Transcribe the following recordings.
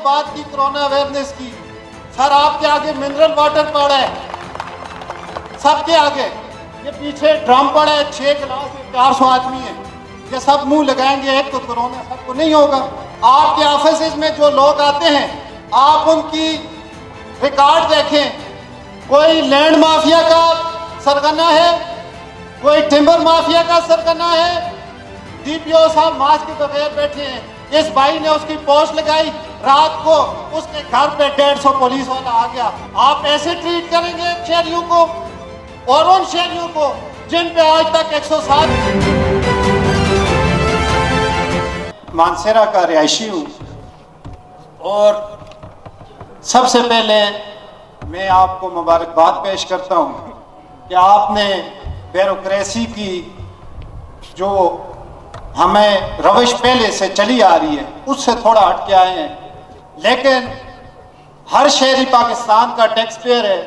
बात की corona awareness की। सर आपके आगे मिनरल वाटर पड़ा है, सबके आगे। ये पीछे ड्रम पड़ा है, 6 गिलास है, 400 आदमी है। ये सब मुंह लगाएंगे एक तो कोरोना सबको नहीं होगा। आपके ऑफिस में जो लोग आते हैं आप उनकी रिकॉर्ड देखें। कोई लैंड माफिया का सरगना है, कोई टिम्बर माफिया का सरगना है। डीपीओ साहब मास्क के बगैर बैठे हैं। इस भाई ने उसकी पोस्ट लगाई, रात को उसके घर पे 150 पुलिस वाला आ गया। आप ऐसे ट्रीट करेंगे शहरियों को, और उन शहरियों को जिन पे आज तक 107। मानसेरा का रिहायशी हूँ और सबसे पहले मैं आपको मुबारकबाद पेश करता हूँ कि आपने ब्यूरोक्रेसी की जो हमें रविश पहले से चली आ रही है उससे थोड़ा हट के आए हैं। लेकिन हर शहरी पाकिस्तान का टैक्स पेयर है।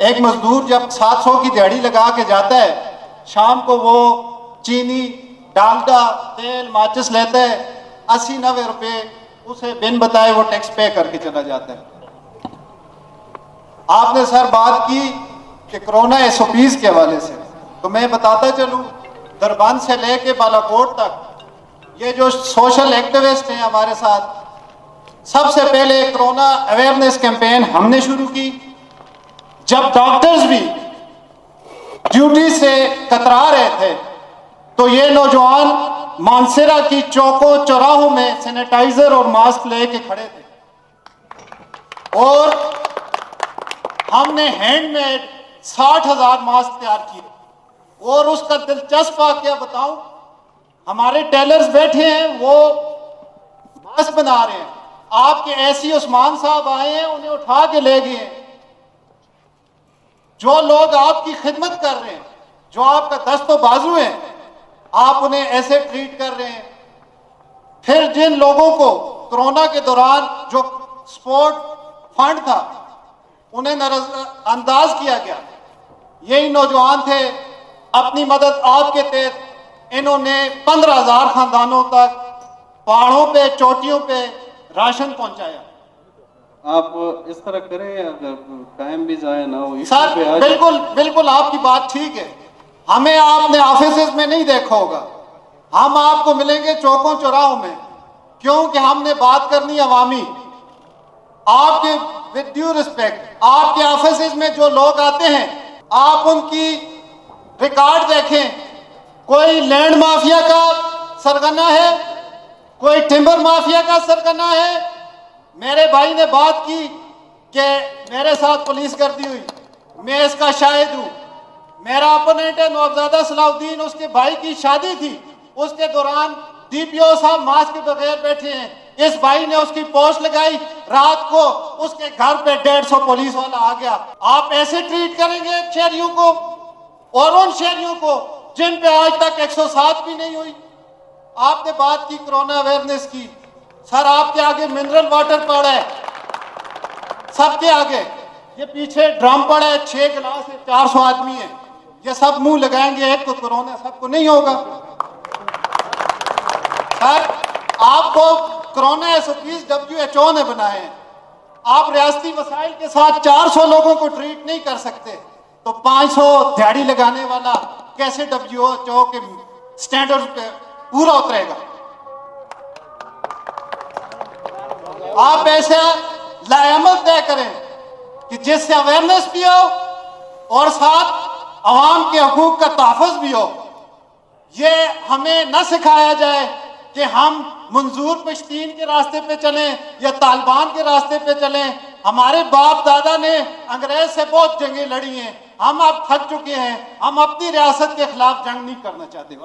एक मजदूर जब 700 की दिहाड़ी लगा के जाता है, शाम को वो चीनी, डालडा, तेल, माचिस लेता है, 80-90 रुपए उसे बिन बताए वो टैक्स पे करके चला जाता है। आपने सर बात की कि कोरोना SOPs के हवाले से, तो मैं बताता चलूं दरबंद से लेके बालाकोट तक ये जो सोशल एक्टिविस्ट हैं हमारे साथ, सबसे पहले कोरोना अवेयरनेस कैंपेन हमने शुरू की। जब डॉक्टर्स भी ड्यूटी से कतरा रहे थे तो ये नौजवान मानसेरा की चौकों चौराहों में सैनिटाइजर और मास्क लेके खड़े थे और हमने हैंडमेड 60,000 मास्क तैयार किए। और उसका दिलचस्प क्या बताऊं, हमारे टेलर्स बैठे हैं वो मास्क बना रहे हैं। आपके ऐसी उस्मान साहब आए हैं, उन्हें उठा के ले गए हैं। जो लोग आपकी खिदमत कर रहे हैं, जो आपका दस्तो बाजू है, आप उन्हें ऐसे ट्रीट कर रहे हैं। फिर जिन लोगों को कोरोना के दौरान जो सपोर्ट फंड था उन्हें नजरअंदाज किया गया, यही नौजवान थे। अपनी मदद आपके तहत इन्होंने 15,000 खानदानों तक पहाड़ों पे, चोटियों पे राशन पहुंचाया। आप इस तरह करें, अगर टाइम भी जाए ना हो। सर बिल्कुल बिल्कुल आपकी बात ठीक है। हमें आपने ऑफिस में नहीं देखा होगा, हम आपको मिलेंगे चौकों चौराहों में, क्योंकि हमने बात करनी अवामी। आपके विद ड्यू रिस्पेक्ट आपके ऑफिस में जो लोग आते हैं आप उनकी रिकॉर्ड देखें। कोई लैंड माफिया का सरगना है, कोई टिम्बर माफिया का सरगना है। मेरे भाई ने बात की कि मेरे साथ पुलिस गर्दी हुई, मैं इसका शाहिद हूं। मेरा अपोनेंट है नवाबजादा सलाउद्दीन, उसके भाई की शादी थी, उसके दौरान डीपीओ साहब मास्क के बगैर बैठे हैं। इस भाई ने उसकी पोस्ट लगाई, रात को उसके घर पे 150 पुलिस वाला आ गया। आप ऐसे ट्रीट करेंगे शहरियों को, और उन शहरियों को जिन पे आज तक 107 भी नहीं हुई। आपने बात की कोरोना अवेयरनेस की। सर आपके आगे मिनरल वाटर पड़ा है, सबके आगे। ये पीछे ड्रम पड़ा है, 6 गिलास है, 400 आदमी है। ये सब मुंह लगाएंगे एक तो कोरोना सबको नहीं होगा। सर आपको कोरोना SOPs WHO ने बनाए हैं। आप रियासती वसाइल के साथ 400 लोगों को ट्रीट नहीं कर सकते, तो 500 दिहाड़ी लगाने वाला कैसे WHO के स्टैंडर्ड पे पूरा उतरेगा। आप ऐसे लाएमल तय करें कि जिससे अवेयरनेस भी हो और साथ अवाम के हकूक का तहफ़्फ़ुज़ भी हो। ये हमें न सिखाया जाए कि हम मंजूर पश्तीन के रास्ते पे चलें या तालिबान के रास्ते पे चलें। हमारे बाप दादा ने अंग्रेज से बहुत जंगें लड़ी हैं, हम अब थक चुके हैं, हम अपनी रियासत के खिलाफ जंग नहीं करना चाहते।